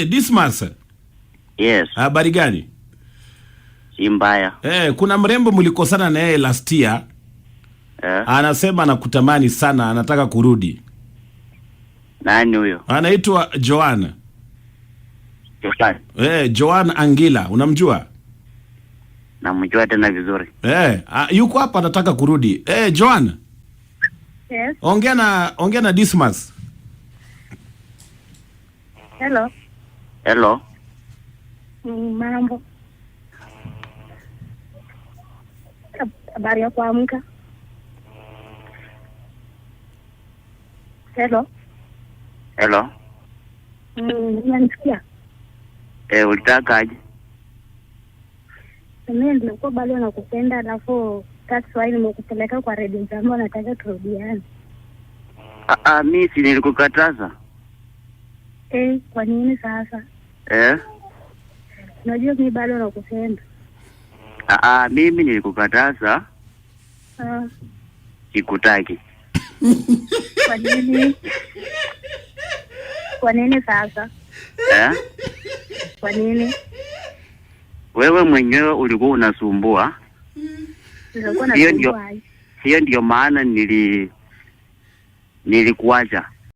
Dismas. Yes. Habari gani? Si mbaya. Kuna mrembo mlikosana na yeye last year. Anasema anakutamani sana, anataka kurudi. Nani huyo? Anaitwa Joan. Joan. Joan Angila, unamjua? Namjua tena vizuri. Yuko hapa anataka kurudi. Joan. Yes. Ongea na Dismas. Hello. Hello. Mambo. Habari ya kuamka. Hello. Hello. Unanisikia? Ulitaka aje? Mimi nilikuwa bado nakupenda, alafu that's why nimekupeleka kwa Radio Jambo, nataka turudiane. Mimi si nilikukataza. Kwa nini sasa? Unajua mimi bado nakupenda. Mimi nilikukataza. Sikutaki. Kwa nini? Kwa nini sasa? Kwa nini? Wewe mwenyewe ulikuwa unasumbua. Nilikuwa nasumbua. Hiyo ndio maana nilikuacha.